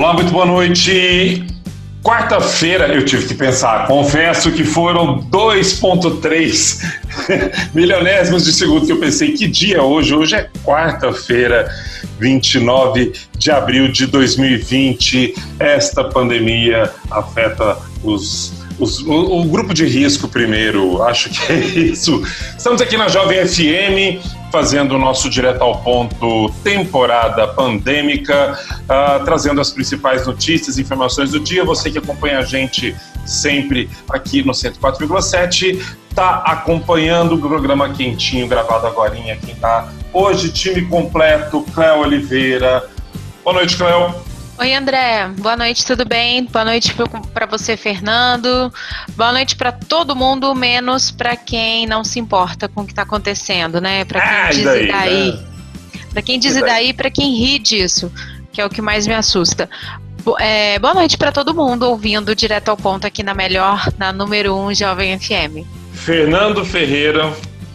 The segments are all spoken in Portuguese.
Olá, muito boa noite. Quarta-feira eu tive que pensar, confesso que foram 2,3 milionésimos de segundo que eu pensei, que dia é hoje? Hoje é quarta-feira, 29 de abril de 2020. Esta pandemia afeta o grupo de risco primeiro, acho que é isso. Estamos aqui na Jovem FM, fazendo o nosso Direto ao Ponto temporada pandêmica, trazendo as principais notícias e informações do dia. Você que acompanha a gente sempre aqui no 104,7, está acompanhando o programa quentinho, gravado agorinha. Quem está hoje, time completo, Cléo Oliveira. Boa noite, Cléo. Oi, André. Boa noite, tudo bem? Boa noite para você, Fernando. Boa noite para todo mundo, menos para quem não se importa com o que está acontecendo, né? Para quem diz e daí. Né? Para quem diz e daí, para quem ri disso, que é o que mais me assusta. Boa noite para todo mundo ouvindo Direto ao Ponto aqui na número 1 Jovem FM. Fernando Ferreira.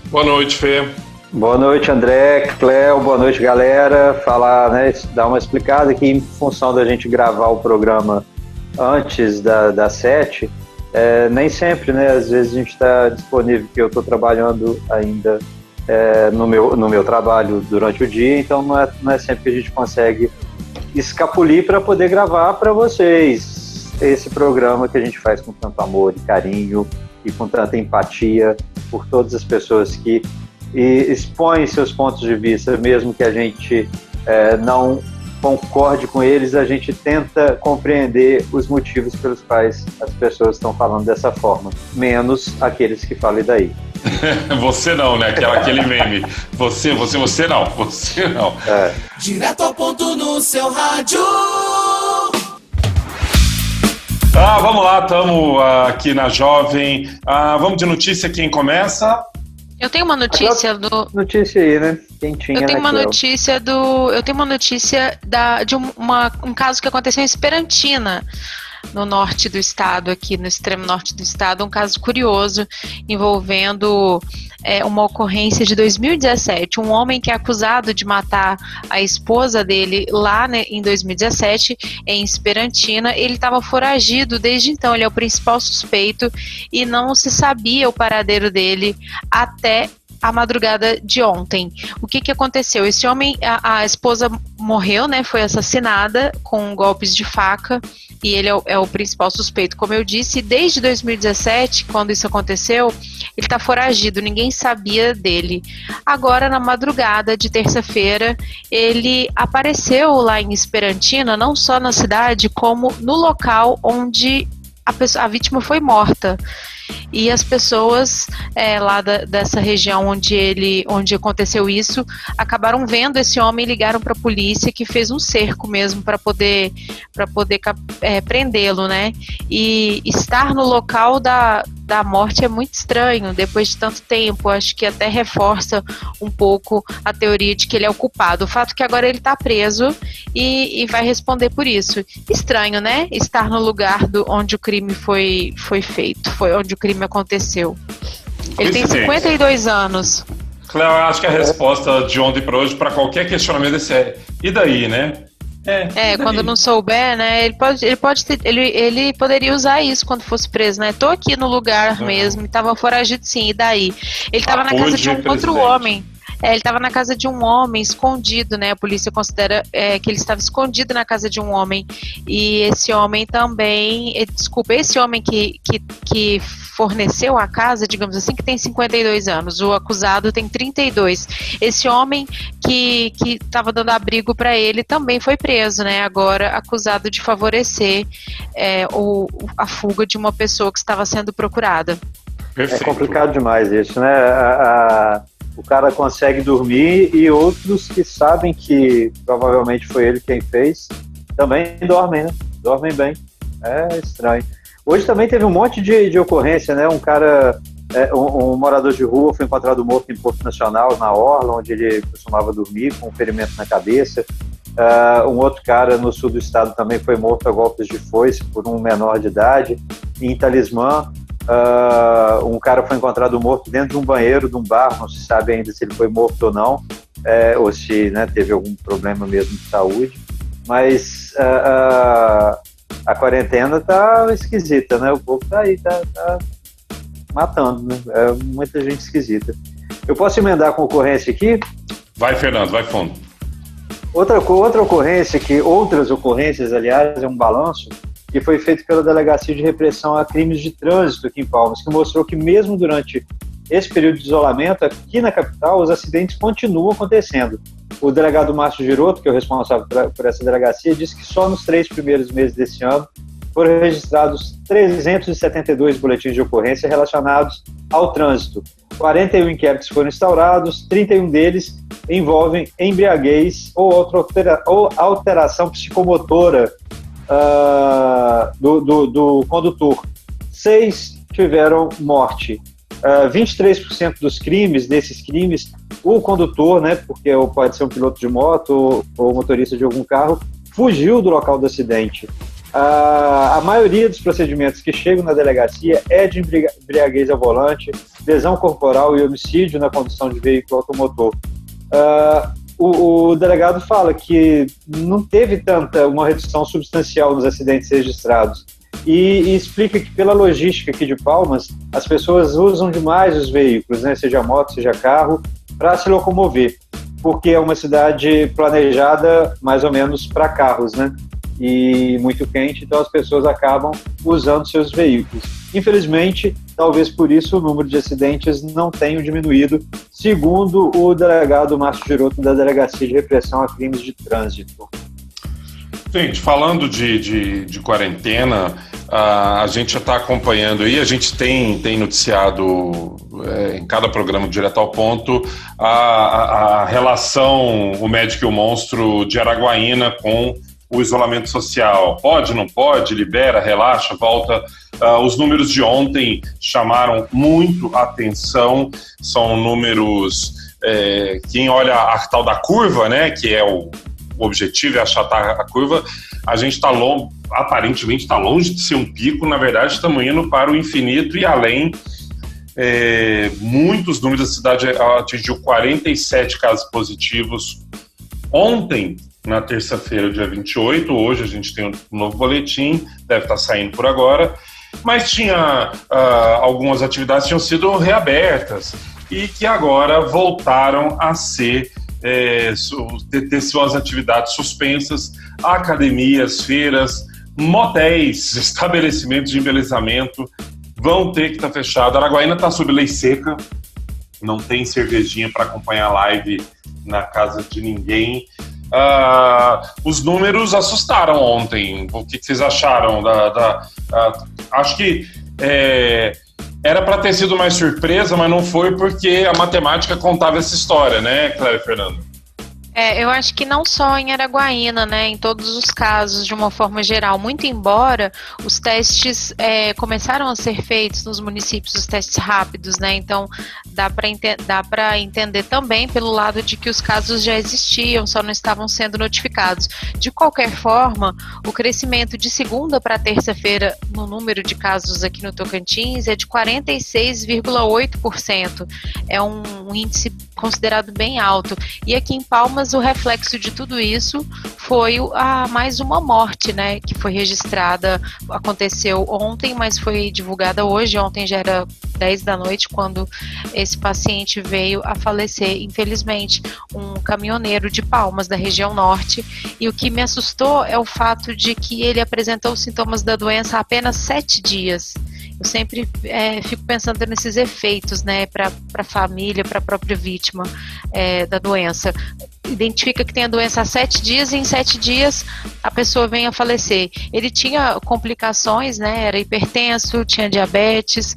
Boa noite, Fê. Boa noite, André, Cléo, boa noite, galera. Falar, né, dar uma explicada aqui em função da gente gravar o programa antes das 7, nem sempre, né, às vezes a gente está disponível, porque eu estou trabalhando ainda no meu trabalho durante o dia, então não é sempre que a gente consegue escapulir para poder gravar para vocês esse programa que a gente faz com tanto amor e carinho e com tanta empatia por todas as pessoas que expõe seus pontos de vista, mesmo que a gente não concorde com eles, a gente tenta compreender os motivos pelos quais as pessoas estão falando dessa forma, menos aqueles que falam daí. Você não, né? Aquele meme. Você não. Direto ao ponto no seu rádio. Vamos lá, estamos aqui na Jovem. Vamos de notícia, quem começa? Eu tenho uma notícia Notícia aí, né? Quentinha. Eu tenho uma notícia de um caso que aconteceu em Esperantina, no norte do estado, aqui no extremo norte do estado, um caso curioso envolvendo uma ocorrência de 2017. Um homem que é acusado de matar a esposa dele lá, né, em 2017, em Esperantina. Ele estava foragido desde então, ele é o principal suspeito e não se sabia o paradeiro dele até a madrugada de ontem. O que aconteceu? Esse homem, a esposa morreu, né? Foi assassinada com golpes de faca e ele é o principal suspeito, como eu disse. E desde 2017, quando isso aconteceu, ele está foragido, ninguém sabia dele. Agora, na madrugada de terça-feira, ele apareceu lá em Esperantina, não só na cidade, como no local onde a vítima foi morta. E as pessoas lá dessa região onde aconteceu isso acabaram vendo esse homem e ligaram para a polícia, que fez um cerco mesmo para poder prendê-lo, né? E estar no local da morte é muito estranho depois de tanto tempo. Acho que até reforça um pouco a teoria de que ele é o culpado. O fato é que agora ele está preso e vai responder por isso. Estranho, né? Estar no lugar onde o crime foi feito, foi onde o crime aconteceu. Ele tem 52 anos. Cléo, eu acho que a resposta de ontem para hoje, para qualquer questionamento desse e daí, né? Quando não souber, né? Ele poderia usar isso quando fosse preso, né? Tô aqui no lugar mesmo, estava foragido, sim, e daí? Ele estava na casa de um outro homem. Ele estava na casa de um homem escondido, né? A polícia considera que ele estava escondido na casa de um homem. E esse homem também... esse homem que forneceu a casa, digamos assim, que tem 52 anos. O acusado tem 32. Esse homem que estava dando abrigo para ele também foi preso, né? Agora acusado de favorecer a fuga de uma pessoa que estava sendo procurada. Perfeito. É complicado demais isso, né? O cara consegue dormir e outros que sabem que provavelmente foi ele quem fez também dormem, né? Dormem bem. É estranho. Hoje também teve um monte de ocorrência, né? Um cara, um morador de rua foi encontrado morto em Porto Nacional, na Orla, onde ele costumava dormir, com um ferimento na cabeça. Um outro cara no sul do estado também foi morto a golpes de foice por um menor de idade. Em Talismã, um cara foi encontrado morto dentro de um banheiro de um bar, não se sabe ainda se ele foi morto ou não, ou se, né, teve algum problema mesmo de saúde. Mas a quarentena tá esquisita, né? O povo tá aí, tá matando, né? Muita gente esquisita. Eu posso emendar com ocorrência aqui? Vai, Fernando, vai fundo. Outra ocorrência, outras ocorrências, aliás, é um balanço que foi feito pela Delegacia de Repressão a Crimes de Trânsito aqui em Palmas, que mostrou que mesmo durante esse período de isolamento, aqui na capital, os acidentes continuam acontecendo. O delegado Márcio Giroto, que é o responsável por essa delegacia, disse que só nos 3 primeiros meses desse ano foram registrados 372 boletins de ocorrência relacionados ao trânsito. 41 inquéritos foram instaurados, 31 deles envolvem embriaguez ou alteração psicomotora do condutor. 6 tiveram morte. 23% desses crimes, o condutor, né, porque pode ser um piloto de moto ou motorista de algum carro, fugiu do local do acidente. A maioria dos procedimentos que chegam na delegacia é de embriaguez ao volante, lesão corporal e homicídio na condução de veículo automotor. O delegado fala que não teve uma redução substancial nos acidentes registrados e explica que pela logística aqui de Palmas, as pessoas usam demais os veículos, né, seja moto, seja carro, para se locomover, porque é uma cidade planejada mais ou menos para carros, né? E muito quente, então as pessoas acabam usando seus veículos. Infelizmente, talvez por isso o número de acidentes não tenha diminuído, segundo o delegado Márcio Giroto da Delegacia de Repressão a Crimes de Trânsito. Gente, falando de quarentena, a gente já está acompanhando aí, a gente tem noticiado em cada programa Direto ao Ponto a relação O Médico e o Monstro de Araguaína com o isolamento social. Pode, não pode, libera, relaxa, volta. Os números de ontem chamaram muito a atenção, são números, quem olha a tal da curva, né, que é o objetivo é achatar a curva, a gente está aparentemente está longe de ser um pico, na verdade estamos indo para o infinito e além. Muitos números, a cidade atingiu 47 casos positivos ontem, na terça-feira, dia 28, hoje a gente tem um novo boletim, deve estar saindo por agora, mas algumas atividades tinham sido reabertas e que agora voltaram a ter suas atividades suspensas, academias, feiras, motéis, estabelecimentos de embelezamento vão ter que estar fechados. Araguaína está sob lei seca, não tem cervejinha para acompanhar a live na casa de ninguém. Os números assustaram ontem. O que vocês acharam? Acho que era para ter sido mais surpresa, mas não foi porque a matemática contava essa história, né, Clélia e Fernando? Eu acho que não só em Araguaína, né, em todos os casos, de uma forma geral, muito embora os testes começaram a ser feitos nos municípios, os testes rápidos, né, então dá para entender também pelo lado de que os casos já existiam, só não estavam sendo notificados. De qualquer forma, o crescimento de segunda para terça-feira no número de casos aqui no Tocantins é de 46,8%, é um índice considerado bem alto, e aqui em Palmas o reflexo de tudo isso foi mais uma morte, né, que foi registrada, aconteceu ontem, mas foi divulgada hoje. Ontem já era 10 da noite quando esse paciente veio a falecer, infelizmente, um caminhoneiro de Palmas, da região norte, e o que me assustou é o fato de que ele apresentou os sintomas da doença há apenas 7 dias. Eu sempre fico pensando nesses efeitos, né, para a família, para a própria vítima da doença. Identifica que tem a doença há 7 dias e em 7 dias a pessoa vem a falecer. Ele tinha complicações, né, era hipertenso, tinha diabetes,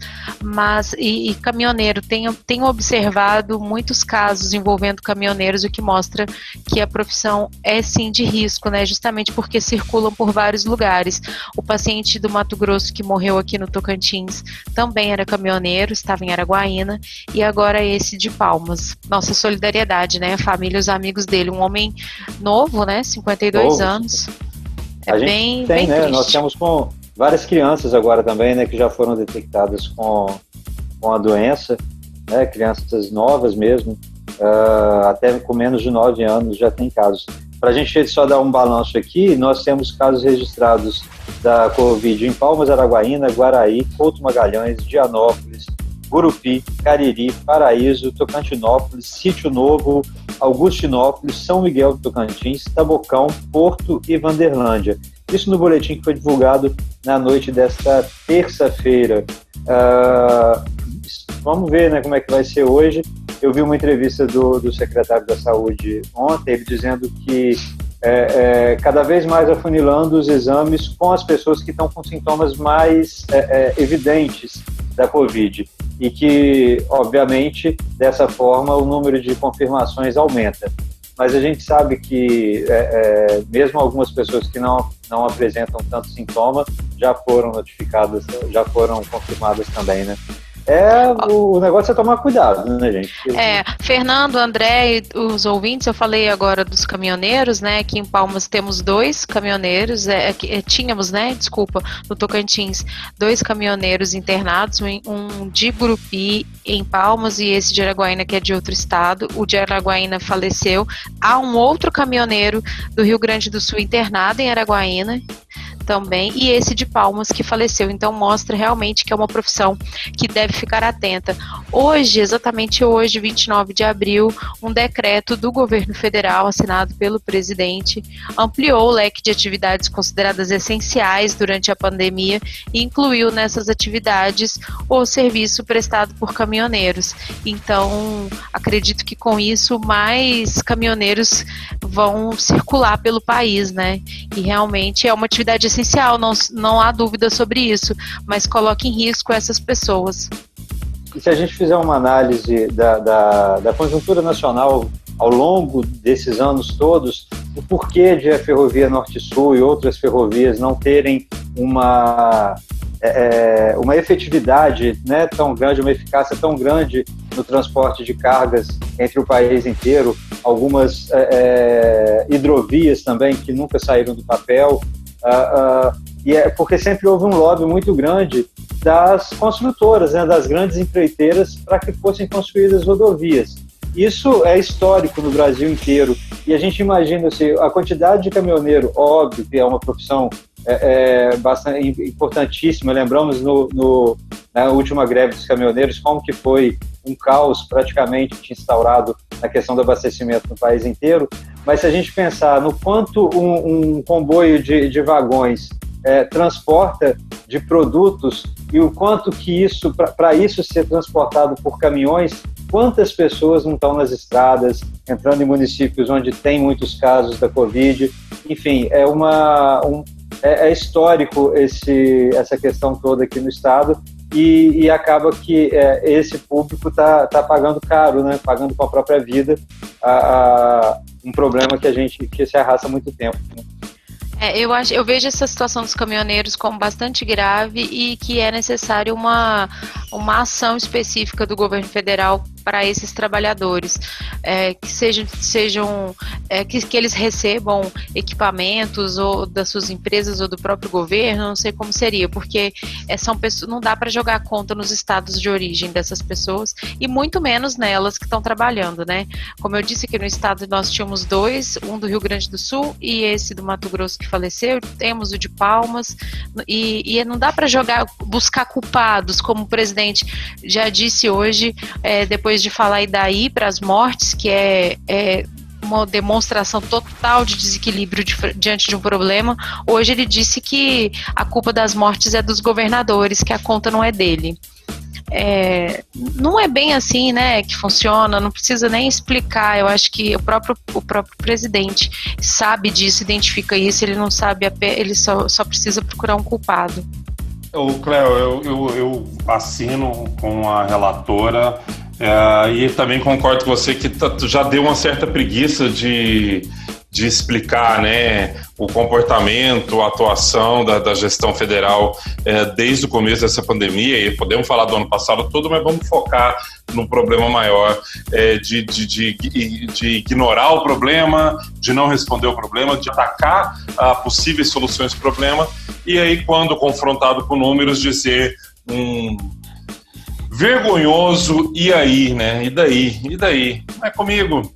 e caminhoneiro. Tenho observado muitos casos envolvendo caminhoneiros, o que mostra que a profissão é sim de risco, né, justamente porque circulam por vários lugares. O paciente do Mato Grosso que morreu aqui no Tocantins também era caminhoneiro, estava em Araguaína, e agora esse de Palmas. Nossa solidariedade, né, a família, os amigos dele, um homem novo, né, 52 anos. A gente tem, bem né, triste. nós temos com várias crianças agora também, né, que já foram detectadas com a doença, né, crianças novas mesmo, até com menos de 9 anos já tem casos. para a gente só dar um balanço aqui, nós temos casos registrados da Covid em Palmas, Araguaína, Guaraí, Couto Magalhães, Dianópolis, Gurupi, Cariri, Paraíso, Tocantinópolis, Sítio Novo, Augustinópolis, São Miguel do Tocantins, Tabocão, Porto e Vanderlândia. Isso no boletim que foi divulgado na noite desta terça-feira. Vamos ver, né, como é que vai ser hoje. Eu vi uma entrevista do secretário da Saúde ontem, ele dizendo que cada vez mais afunilando os exames com as pessoas que estão com sintomas mais evidentes da Covid e que, obviamente, dessa forma o número de confirmações aumenta. Mas a gente sabe que mesmo algumas pessoas que não apresentam tanto sintoma já foram notificadas, já foram confirmadas também, né? O negócio é tomar cuidado, né, gente? Fernando, André e os ouvintes, eu falei agora dos caminhoneiros, né? Aqui em Palmas temos 2 caminhoneiros, tínhamos, né? Desculpa, no Tocantins, 2 caminhoneiros internados, um de Gurupi em Palmas e esse de Araguaína, que é de outro estado. O de Araguaína faleceu. Há um outro caminhoneiro do Rio Grande do Sul internado em Araguaína também, e esse de Palmas que faleceu. Então mostra realmente que é uma profissão que deve ficar atenta. Hoje, exatamente hoje, 29 de abril, um decreto do governo federal assinado pelo presidente ampliou o leque de atividades consideradas essenciais durante a pandemia e incluiu nessas atividades o serviço prestado por caminhoneiros. Então, acredito que com isso mais caminhoneiros vão circular pelo país, né? E realmente é uma atividade essencial, não há dúvida sobre isso, mas coloca em risco essas pessoas. E se a gente fizer uma análise da conjuntura nacional ao longo desses anos todos, o porquê de a Ferrovia Norte-Sul e outras ferrovias não terem uma efetividade, né, tão grande, uma eficácia tão grande no transporte de cargas entre o país inteiro, algumas hidrovias também que nunca saíram do papel, e é porque sempre houve um lobby muito grande das construtoras, né, das grandes empreiteiras, para que fossem construídas rodovias. Isso é histórico no Brasil inteiro, e a gente imagina assim, a quantidade de caminhoneiro, óbvio que é uma profissão bastante importantíssima. Lembramos na última greve dos caminhoneiros como que foi um caos praticamente instaurado na questão do abastecimento no país inteiro, mas se a gente pensar no quanto um comboio de vagões transporta de produtos e o quanto que isso, para isso ser transportado por caminhões, quantas pessoas não estão nas estradas, entrando em municípios onde tem muitos casos da Covid, enfim, é histórico essa questão toda aqui no estado e acaba que esse público está pagando caro, né? Pagando com a própria vida um problema que se arrasta há muito tempo, né? Eu vejo essa situação dos caminhoneiros como bastante grave e que é necessário uma ação específica do governo federal para esses trabalhadores, que eles recebam equipamentos ou das suas empresas ou do próprio governo, não sei como seria, porque são pessoas, não dá para jogar a conta nos estados de origem dessas pessoas e muito menos nelas que estão trabalhando, né? Como eu disse, aqui no estado nós tínhamos 2, um do Rio Grande do Sul e esse do Mato Grosso que faleceu, temos o de Palmas e não dá para buscar culpados, como o presidente já disse hoje, depois de falar e daí para as mortes, que é uma demonstração total de desequilíbrio diante de um problema. Hoje ele disse que a culpa das mortes é dos governadores, que a conta não é dele. Não é bem assim, né, que funciona, não precisa nem explicar. Eu acho que o próprio presidente sabe disso, identifica isso, ele não sabe, ele só precisa procurar um culpado. Cléo, eu assino com a relatora e também concordo com você que já deu uma certa preguiça de explicar, né, o comportamento, a atuação da gestão federal desde o começo dessa pandemia, e podemos falar do ano passado todo, mas vamos focar no problema maior, de ignorar o problema, de não responder o problema, de atacar possíveis soluções para o problema, e aí quando confrontado com números dizer vergonhoso, e aí, né, e daí, não é comigo.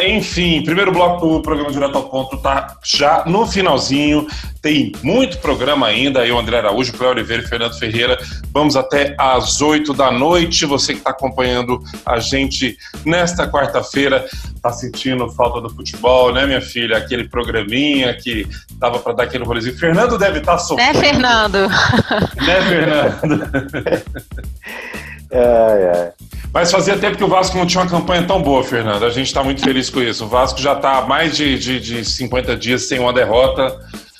Enfim, primeiro bloco do programa Direto ao Ponto tá já no finalzinho. Tem muito programa ainda. Eu, André Araújo, Cléo Oliveira e Fernando Ferreira. Vamos até às 8 da noite. Você que está acompanhando a gente nesta quarta-feira, tá sentindo falta do futebol, né, minha filha? Aquele programinha que dava para dar aquele rolezinho. Fernando deve estar sofrendo. Né, Fernando? Né, Fernando? Mas fazia tempo que o Vasco não tinha uma campanha tão boa, Fernando. A gente está muito feliz com isso. O Vasco já está há mais de 50 dias sem uma derrota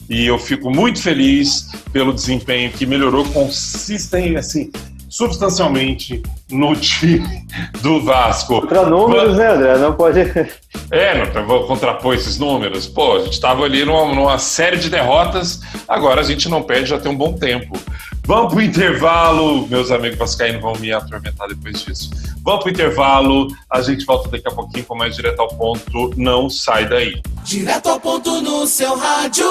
e eu fico muito feliz pelo desempenho que melhorou consistente, assim, substancialmente no time do Vasco. Contra números, né, André? Não pode... Não vou contrapor esses números. Pô, a gente estava ali numa série de derrotas, agora a gente não perde já tem um bom tempo. Vamos pro intervalo, meus amigos vascaínos vão me atormentar depois disso. Vamos pro intervalo, a gente volta daqui a pouquinho com mais Direto ao Ponto, não sai daí. Direto ao Ponto no seu rádio.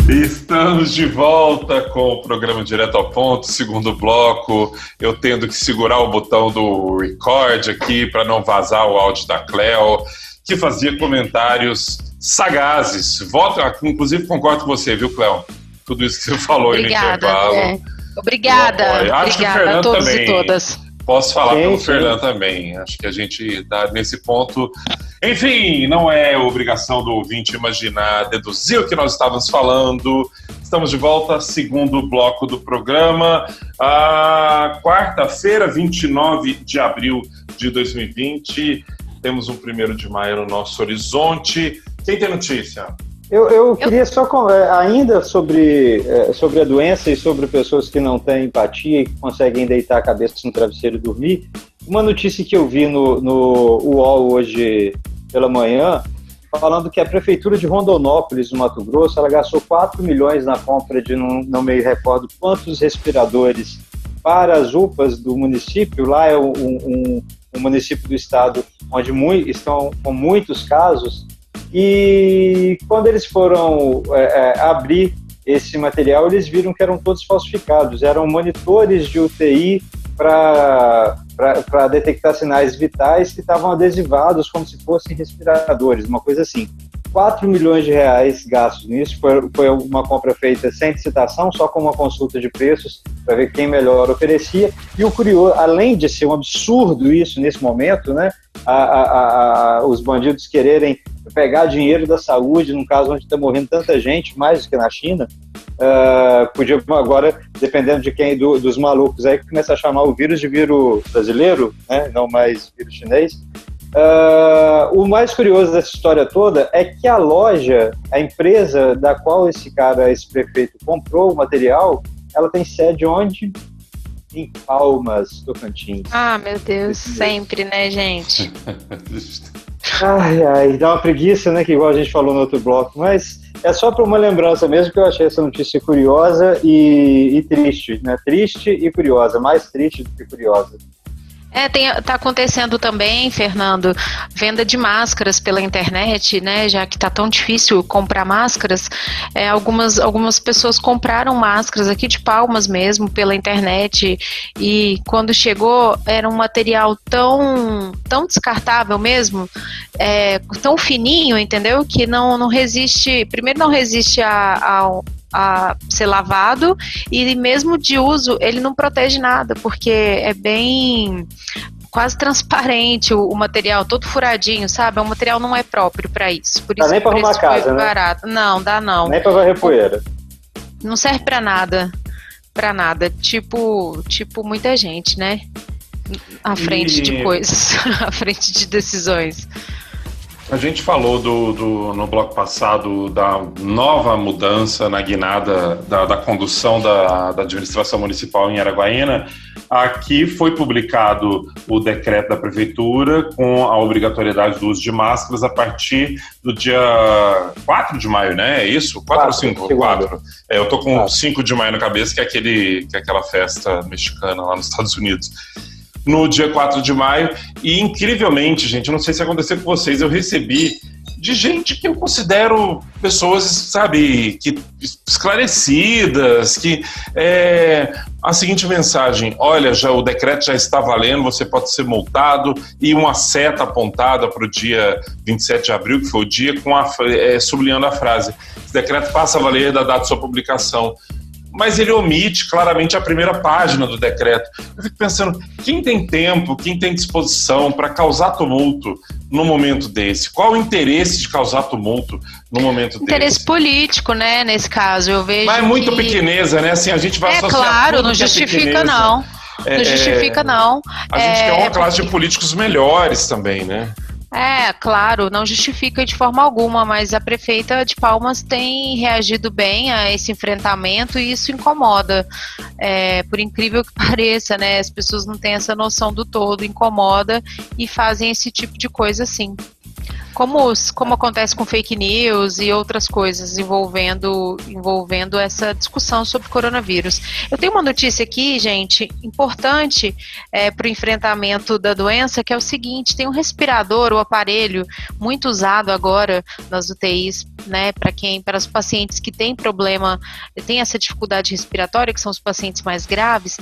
Estamos de volta com o programa Direto ao Ponto, segundo bloco. Eu tendo que segurar o botão do record aqui para não vazar o áudio da Cléo, que fazia comentários sagazes. Inclusive concordo com você, viu, Cléo? Tudo isso que você falou. Obrigada, aí no intervalo. Obrigada. Acho que o Obrigada Fernando a todos também. e todas. Posso falar pelo Sim. Fernando também. Acho que a gente está nesse ponto. Enfim, não é obrigação do ouvinte imaginar, deduzir o que nós estávamos falando. Estamos de volta, segundo bloco do programa. Quarta-feira, 29 de abril de 2020. Temos um 1º de maio no nosso horizonte. Quem tem notícia? Eu queria só, ainda sobre a doença e sobre pessoas que não têm empatia e que conseguem deitar a cabeça no travesseiro e dormir, uma notícia que eu vi no UOL hoje pela manhã, falando que a Prefeitura de Rondonópolis, no Mato Grosso, ela gastou 4 milhões na compra de, não me recordo quantos respiradores para as UPAs do município. Lá é um município do estado onde estão com muitos casos. E quando eles foram abrir esse material, eles viram que eram todos falsificados. Eram monitores de UTI para detectar sinais vitais que estavam adesivados como se fossem respiradores, uma coisa assim. 4 milhões de reais gastos nisso. Foi uma compra feita sem licitação, só com uma consulta de preços para ver quem melhor oferecia. E o curioso, além de ser um absurdo isso nesse momento, né, os bandidos quererem pegar dinheiro da saúde, num caso onde está morrendo tanta gente, mais do que na China, podia agora, dependendo de quem, dos malucos aí, que começa a chamar o vírus de vírus brasileiro, né, não mais vírus chinês. O mais curioso dessa história toda é que a loja, a empresa da qual esse prefeito comprou o material, ela tem sede onde? Em Palmas, Tocantins. Meu Deus, sempre, né, gente? Ai, dá uma preguiça, né, que igual a gente falou no outro bloco, mas é só para uma lembrança mesmo que eu achei essa notícia curiosa e triste, né? Triste e curiosa, mais triste do que curiosa. Tá acontecendo também, Fernando, venda de máscaras pela internet, né? Já que tá tão difícil comprar máscaras, algumas pessoas compraram máscaras aqui de Palmas mesmo pela internet e quando chegou era um material tão descartável mesmo, tão fininho, entendeu? Que não resiste, primeiro não resiste a ser lavado e mesmo de uso ele não protege nada, porque é bem quase transparente o material, todo furadinho, sabe? O material não é próprio para isso. Por isso nem para arrumar casa, né? Barato. Não, dá não. Nem para varrer poeira. Não serve para nada. Tipo muita gente, né? À frente de coisas, à frente de decisões. A gente falou no bloco passado da nova mudança na guinada da condução da administração municipal em Araguaína. Aqui foi publicado o decreto da prefeitura com a obrigatoriedade do uso de máscaras a partir do dia 4 de maio, né? É isso? 4 ou 5? 4. Eu tô com 5 de maio na cabeça, que é aquela festa mexicana lá nos Estados Unidos. No dia 4 de maio, e incrivelmente, gente, eu não sei se aconteceu com vocês, eu recebi de gente que eu considero pessoas, sabe, que esclarecidas, que a seguinte mensagem: olha, o decreto já está valendo, você pode ser multado, e uma seta apontada para o dia 27 de abril, que foi o dia, sublinhando a frase: esse decreto passa a valer da data de sua publicação. Mas ele omite claramente a primeira página do decreto. Eu fico pensando, quem tem tempo, quem tem disposição para causar tumulto no momento desse? Qual o interesse de causar tumulto no momento desse? Interesse político, né, nesse caso, eu vejo. Mas é muito pequeneza, né? Assim, a gente vai associar claro, tudo não que é justifica, não. Não justifica, não. A gente quer uma classe de políticos melhores também, né? Claro, não justifica de forma alguma, mas a prefeita de Palmas tem reagido bem a esse enfrentamento e isso incomoda. Por incrível que pareça, né? As pessoas não têm essa noção do todo, incomoda e fazem esse tipo de coisa assim. Como acontece com fake news e outras coisas envolvendo essa discussão sobre coronavírus. Eu tenho uma notícia aqui, gente, importante para o enfrentamento da doença, que é o seguinte: tem um respirador, o aparelho muito usado agora nas UTIs, né, para os pacientes que têm essa dificuldade respiratória, que são os pacientes mais graves.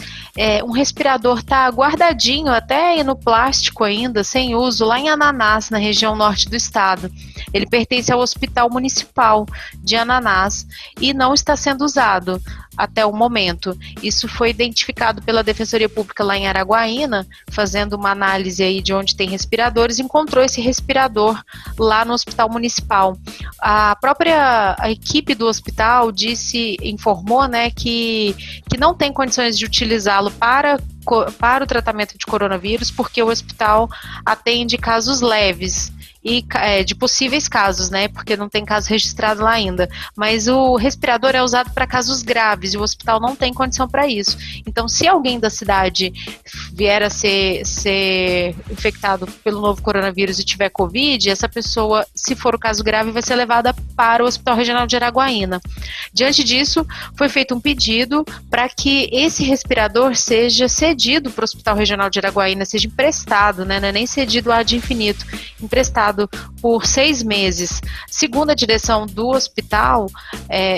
Um respirador está guardadinho, até no plástico ainda, sem uso, lá em Ananás, na região norte do estado. Ele pertence ao Hospital Municipal de Ananás e não está sendo usado até o momento. Isso foi identificado pela Defensoria Pública lá em Araguaína, fazendo uma análise aí de onde tem respiradores, encontrou esse respirador lá no Hospital Municipal. A própria equipe do hospital informou, né, que não tem condições de utilizá-lo para o tratamento de coronavírus, porque o hospital atende casos leves e de possíveis casos, né, porque não tem caso registrado lá ainda, mas o respirador é usado para casos graves e o hospital não tem condição para isso. Então, se alguém da cidade vier a ser infectado pelo novo coronavírus e tiver Covid, essa pessoa, se for o caso grave, vai ser levada para o Hospital Regional de Araguaína. Diante disso, foi feito um pedido para que esse respirador seja cedido para o Hospital Regional de Araguaína, seja emprestado, né, não é nem cedido ad infinito, emprestado por 6 meses. Segundo a direção do hospital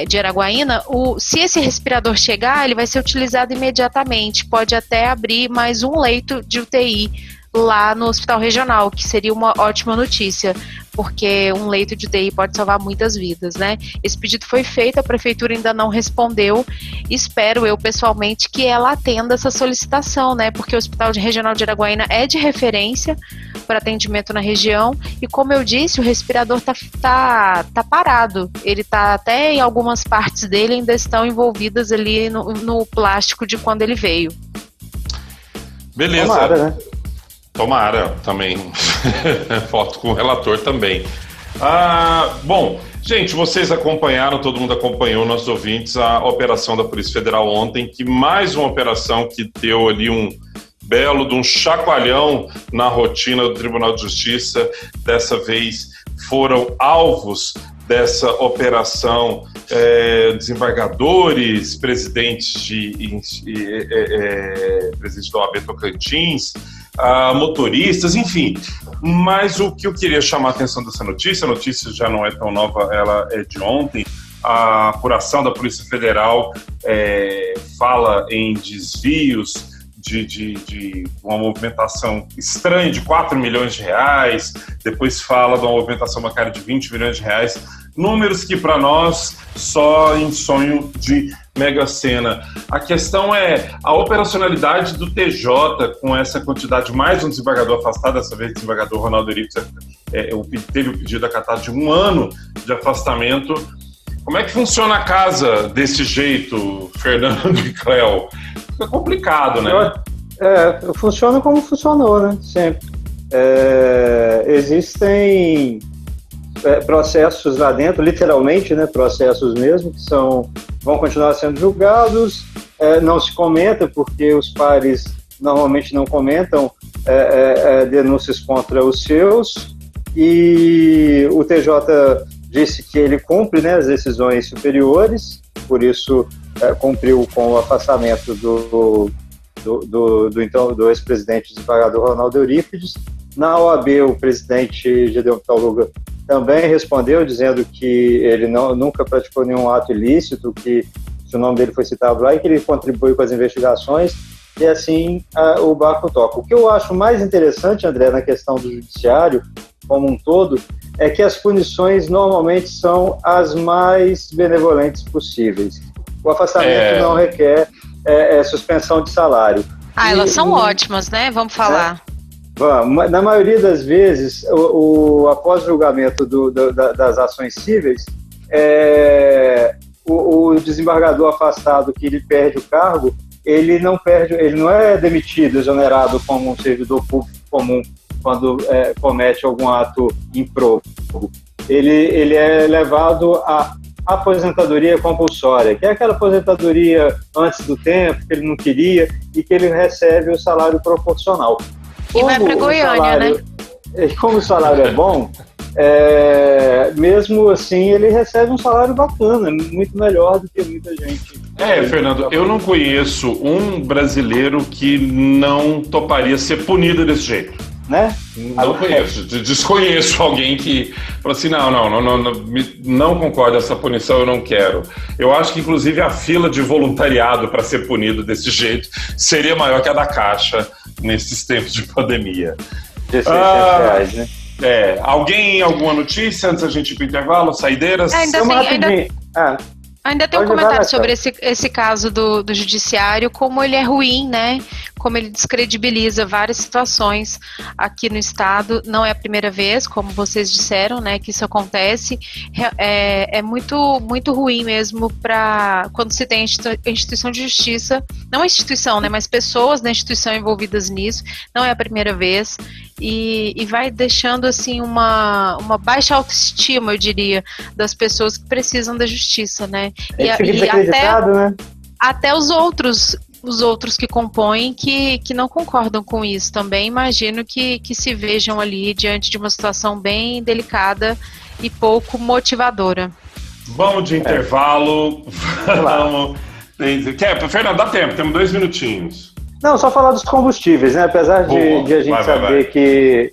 de Araguaína, se esse respirador chegar, ele vai ser utilizado imediatamente. Pode até abrir mais um leito de UTI lá no hospital regional, que seria uma ótima notícia, porque um leito de UTI pode salvar muitas vidas, né? Esse pedido foi feito, a prefeitura ainda não respondeu. Espero eu, pessoalmente, que ela atenda essa solicitação, né? Porque o Hospital Regional de Araguaína é de referência para atendimento na região e, como eu disse, o respirador tá parado. Ele tá até, em algumas partes dele, ainda estão envolvidas ali no plástico de quando ele veio. Beleza. Tomara, né? Tomara, também. Foto com o relator também. Bom, gente, vocês acompanharam, todo mundo acompanhou, nossos ouvintes, a operação da Polícia Federal ontem, que mais uma operação que deu ali um belo de um chacoalhão na rotina do Tribunal de Justiça. Dessa vez foram alvos dessa operação desembargadores, presidentes presidente da OAB Tocantins, motoristas, enfim. Mas o que eu queria chamar a atenção dessa notícia, a notícia já não é tão nova, ela é de ontem. A apuração da Polícia Federal fala em desvios de uma movimentação estranha de 4 milhões de reais, depois fala de uma movimentação bancária de 20 milhões de reais, números que para nós só em sonho de Mega Sena. A questão é a operacionalidade do TJ com essa quantidade, mais um desembargador afastado, dessa vez o desembargador Ronaldo Eurípides teve o pedido acatado de 1 ano de afastamento. Como é que funciona a casa desse jeito, Fernando e Cléo? Fica complicado, né? Funciona como funcionou, né? Sempre. Existem processos lá dentro, literalmente, né? Processos mesmo, que vão continuar sendo julgados. Não se comenta, porque os pares normalmente não comentam denúncias contra os seus. E o TJ disse que ele cumpre, né, as decisões superiores, por isso cumpriu com o afastamento do ex-presidente desembargador Ronaldo Eurípides. Na OAB, o presidente Gedeon Pitaluga também respondeu dizendo que ele nunca praticou nenhum ato ilícito, que o nome dele foi citado lá e que ele contribui com as investigações, e assim o barco toca. O que eu acho mais interessante, André, na questão do judiciário como um todo, é que as punições normalmente são as mais benevolentes possíveis. O afastamento não requer suspensão de salário. Elas são ótimas, né? Vamos falar. Na maioria das vezes, após o julgamento das ações cíveis, o desembargador afastado que ele perde o cargo, ele não é demitido, exonerado como um servidor público comum quando comete algum ato impróprio. Ele é levado à aposentadoria compulsória, que é aquela aposentadoria antes do tempo, que ele não queria, e que ele recebe o salário proporcional. E vai para Goiânia, né? Como o salário é bom, mesmo assim ele recebe um salário bacana, muito melhor do que muita gente. Fernando, eu não conheço um brasileiro que não toparia ser punido desse jeito. Né? Não conheço, desconheço alguém que fala assim, não concordo com essa punição, eu não quero. Eu acho que inclusive a fila de voluntariado para ser punido desse jeito seria maior que a da Caixa nesses tempos de pandemia. De R$600, né? Alguma notícia antes da gente ir para o intervalo? Saideiras? Ainda tem um comentário sobre esse caso do judiciário, como ele é ruim, né? Como ele descredibiliza várias situações aqui no estado. Não é a primeira vez, como vocês disseram, né, que isso acontece. É muito, muito ruim mesmo para quando se tem instituição de justiça, não a instituição, né, mas pessoas da instituição envolvidas nisso. Não é a primeira vez. E vai deixando assim uma baixa autoestima, eu diria, das pessoas que precisam da justiça, né? E até os outros que compõem que não concordam com isso também, imagino que se vejam ali diante de uma situação bem delicada e pouco motivadora. Vamos de intervalo. Fernando, dá tempo, temos 2 minutinhos. Não, só falar dos combustíveis, né? Apesar de a gente saber que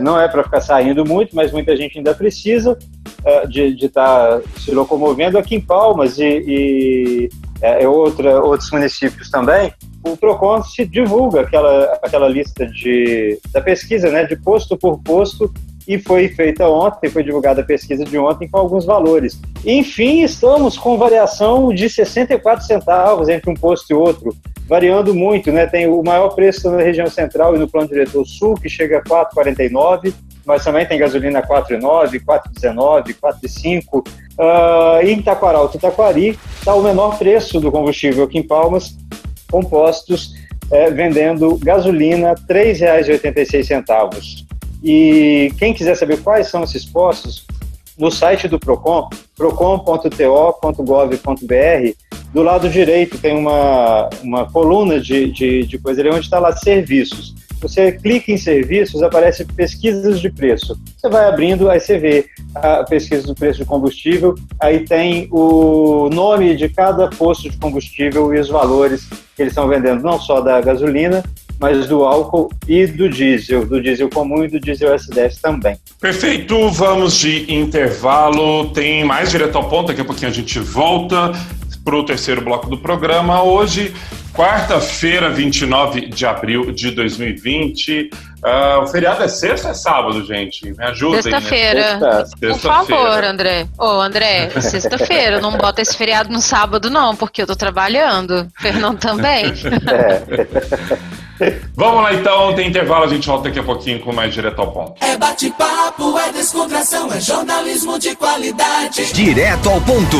não é para ficar saindo muito, mas muita gente ainda precisa de estar se locomovendo. Aqui em Palmas e outros municípios também, o PROCON se divulga aquela lista da pesquisa, né? De posto por posto, e foi feita ontem, foi divulgada a pesquisa de ontem com alguns valores. Enfim, estamos com variação de 64 centavos entre um posto e outro, variando muito, né? Tem o maior preço na região central e no plano diretor sul, que chega a 4,49, mas também tem gasolina 4,9, 4,19, 4,5. Em Taquaralto e Taquari está o menor preço do combustível aqui em Palmas, com postos vendendo gasolina R$ 3,86. E quem quiser saber quais são esses postos, no site do PROCON, procon.to.gov.br, do lado direito tem uma coluna de coisa ali onde está lá serviços. Você clica em serviços, aparece pesquisas de preço. Você vai abrindo, aí você vê a pesquisa do preço de combustível, aí tem o nome de cada posto de combustível e os valores que eles estão vendendo, não só da gasolina, mas do álcool e do diesel comum e do diesel S10 também. Perfeito, vamos de intervalo, tem mais Direto ao Ponto, daqui a pouquinho a gente volta para o terceiro bloco do programa. Hoje, quarta-feira, 29 de abril de 2020, o feriado é sexta ou é sábado, gente? Me ajudem. Sexta-feira. Né? Por favor, André. André, sexta-feira, não bota esse feriado no sábado não, porque eu tô trabalhando. Fernando também. Vamos lá então, tem intervalo, a gente volta daqui a pouquinho com mais Direto ao Ponto. É bate-papo, é descontração, é jornalismo de qualidade. Direto ao Ponto.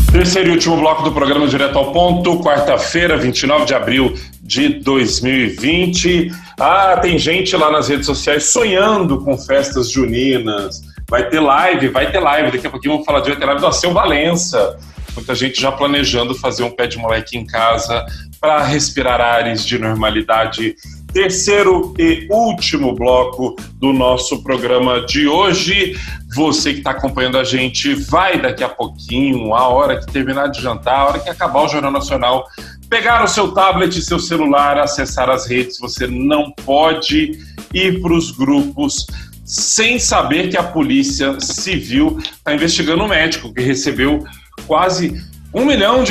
Terceiro e último bloco do programa Direto ao Ponto, quarta-feira, 29 de abril de 2020. Tem gente lá nas redes sociais sonhando com festas juninas. Vai ter live. Daqui a pouquinho vamos falar vai ter live do Alceu Valença. Muita gente já planejando fazer um pé de moleque em casa para respirar ares de normalidade. Terceiro e último bloco do nosso programa de hoje. Você que está acompanhando a gente, vai daqui a pouquinho, a hora que terminar de jantar, a hora que acabar o Jornal Nacional, pegar o seu tablet, seu celular, acessar as redes. Você não pode e para os grupos, sem saber que a Polícia Civil está investigando o médico que recebeu quase R$1 milhão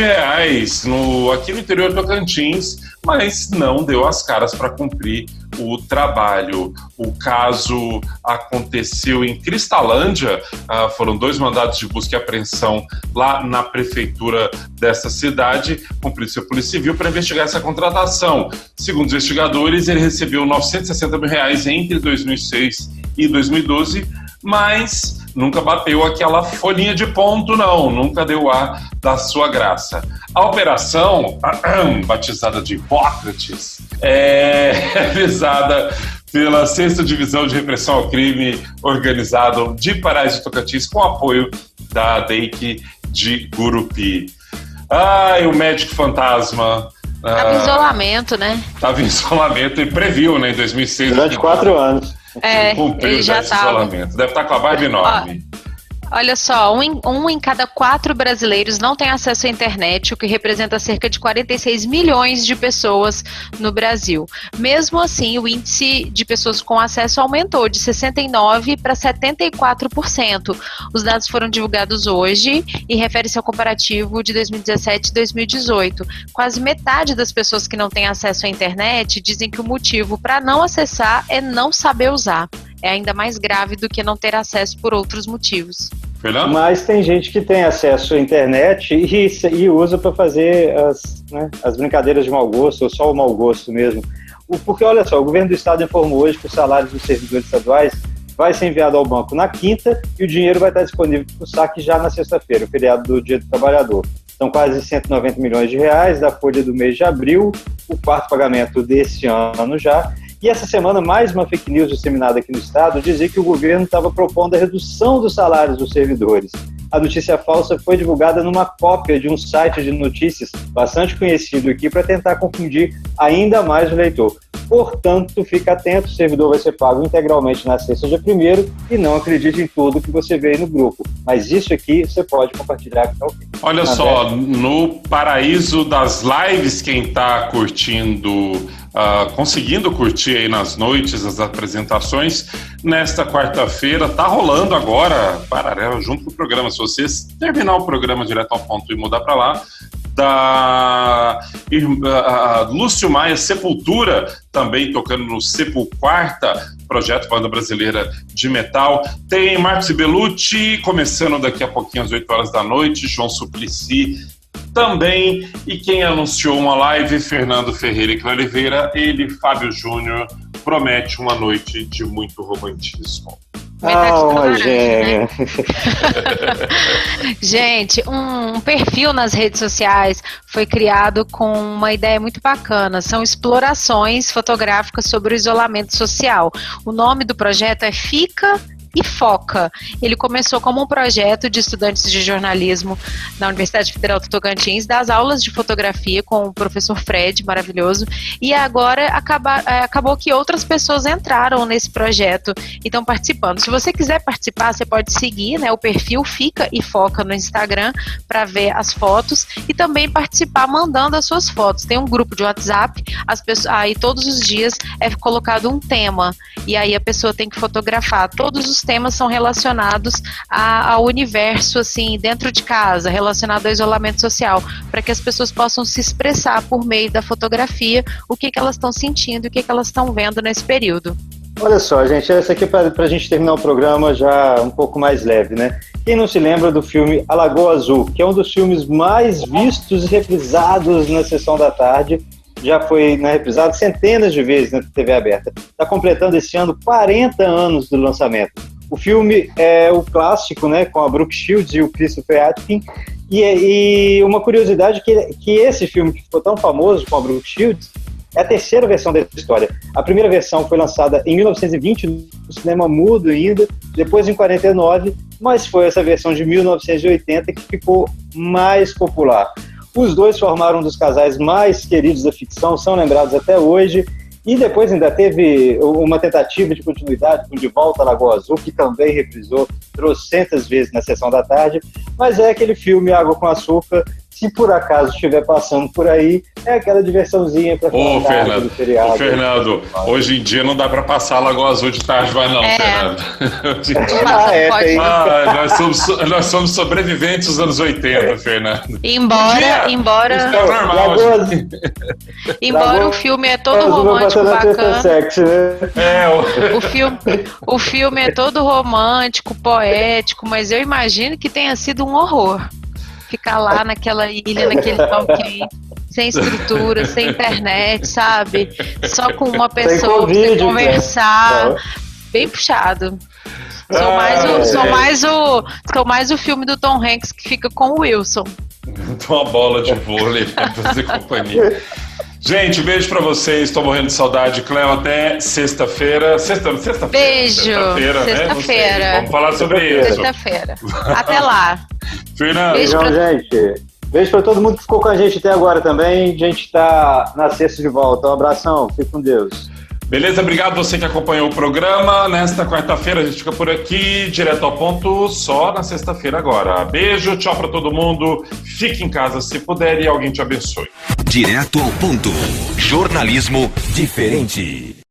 aqui no interior do Tocantins, mas não deu as caras para cumprir o trabalho. O caso aconteceu em Cristalândia, foram 2 mandados de busca e apreensão lá na prefeitura dessa cidade, com Polícia Civil, para investigar essa contratação. Segundo os investigadores, ele recebeu R$960 mil entre 2006 e 2012, mas nunca bateu aquela folhinha de ponto, não, nunca deu ar da sua graça. A operação, batizada de Hipócrates, é realizada pela 6ª Divisão de Repressão ao Crime Organizado de Paraíso do Tocantins, com apoio da DEIC de Gurupi. O médico fantasma... Estava em isolamento, né? Estava em isolamento e previu, né, em 2006... Durante 4 anos. Ele já estava. Deve estar com a barba enorme. Olha só, um em cada 4 brasileiros não tem acesso à internet, o que representa cerca de 46 milhões de pessoas no Brasil. Mesmo assim, o índice de pessoas com acesso aumentou de 69% para 74%. Os dados foram divulgados hoje e refere-se ao comparativo de 2017 e 2018. Quase metade das pessoas que não têm acesso à internet dizem que o motivo para não acessar é não saber usar. É ainda mais grave do que não ter acesso por outros motivos. Fernando? Mas tem gente que tem acesso à internet e usa para fazer as brincadeiras de mau gosto, ou só o mau gosto mesmo. Porque, olha só, o governo do estado informou hoje que o salário dos servidores estaduais vai ser enviado ao banco na quinta e o dinheiro vai estar disponível para o saque já na sexta-feira, o feriado do Dia do Trabalhador. São quase R$190 milhões da folha do mês de abril, o 4º pagamento desse ano já. E essa semana, mais uma fake news disseminada aqui no estado dizia que o governo estava propondo a redução dos salários dos servidores. A notícia falsa foi divulgada numa cópia de um site de notícias bastante conhecido aqui para tentar confundir ainda mais o leitor. Portanto, fica atento, o servidor vai ser pago integralmente na sexta, dia 1º, e não acredite em tudo que você vê aí no grupo. Mas isso aqui você pode compartilhar aqui. Olha só, no paraíso das lives, quem está curtindo... conseguindo curtir aí nas noites as apresentações, nesta quarta-feira tá rolando agora, paralelo, junto com o programa, se você terminar o programa direto ao ponto e mudar para lá, da Lúcio Maia Sepultura, também tocando no Sepulquarta, projeto Banda Brasileira de Metal. Tem Marcos Bellucci, começando daqui a pouquinho às 8 horas da noite, João Suplicy também, e quem anunciou uma live, Fernando Ferreira e Cláudio Oliveira, ele, Fábio Júnior, promete uma noite de muito romantismo. Uma gênia. Né? Gente, um perfil nas redes sociais foi criado com uma ideia muito bacana. São explorações fotográficas sobre o isolamento social. O nome do projeto é Fica e Foca. Ele começou como um projeto de estudantes de jornalismo na Universidade Federal do Tocantins, das aulas de fotografia com o professor Fred, maravilhoso, e agora acabou que outras pessoas entraram nesse projeto e estão participando. Se você quiser participar, você pode seguir, né, o perfil Fica e Foca no Instagram para ver as fotos e também participar mandando as suas fotos. Tem um grupo de WhatsApp, aí todos os dias é colocado um tema e aí a pessoa tem que fotografar. Todos os temas são relacionados ao universo, assim, dentro de casa, relacionado ao isolamento social, para que as pessoas possam se expressar por meio da fotografia o que elas estão sentindo, o que elas estão vendo nesse período. Olha só, gente, essa aqui é para a gente terminar o programa já um pouco mais leve, né? Quem não se lembra do filme A Lagoa Azul, que é um dos filmes mais vistos e reprisados na sessão da tarde, já foi reprisado centenas de vezes na TV aberta. Está completando esse ano 40 anos do lançamento. O filme é o clássico, né, com a Brooke Shields e o Christopher Atkins. E uma curiosidade que esse filme que ficou tão famoso com a Brooke Shields é a terceira versão da história. A primeira versão foi lançada em 1920 no cinema mudo ainda, depois em 49, mas foi essa versão de 1980 que ficou mais popular. Os dois formaram um dos casais mais queridos da ficção, são lembrados até hoje, e depois ainda teve uma tentativa de continuidade com De Volta à Lagoa Azul, que também reprisou trocentas vezes na sessão da tarde, mas é aquele filme Água com Açúcar. Se por acaso estiver passando por aí, É aquela diversãozinha pra Ô, tarde do feriado. Fernando, hoje em dia não dá pra passar Lagoa Azul de tarde, vai não, Fernando. Tem. Nós somos sobreviventes dos anos 80, Fernando. Embora o filme é todo romântico, bacana. Sexy, né? O filme é todo romântico, poético, mas eu imagino que tenha sido um horror. Ficar lá naquela ilha, naquele tal quente, sem estrutura, sem internet, sabe? Só com uma pessoa pra você conversar. Bem puxado. Sou mais o filme do Tom Hanks que fica com o Wilson. Uma bola de vôlei pra fazer companhia. Gente, beijo pra vocês. Tô morrendo de saudade. Cléo, até sexta-feira. Sexta-feira. Beijo. Sexta-feira. Né? Vamos falar sobre isso. Sexta-feira. Até lá. Fernando. Beijão, gente. Beijo pra todo mundo que ficou com a gente até agora também. A gente tá na sexta de volta. Um abração. Fique com Deus. Beleza, obrigado você que acompanhou o programa. Nesta quarta-feira a gente fica por aqui, direto ao ponto, só na sexta-feira agora. Beijo, tchau pra todo mundo. Fique em casa se puder e alguém te abençoe. Direto ao ponto. Jornalismo diferente.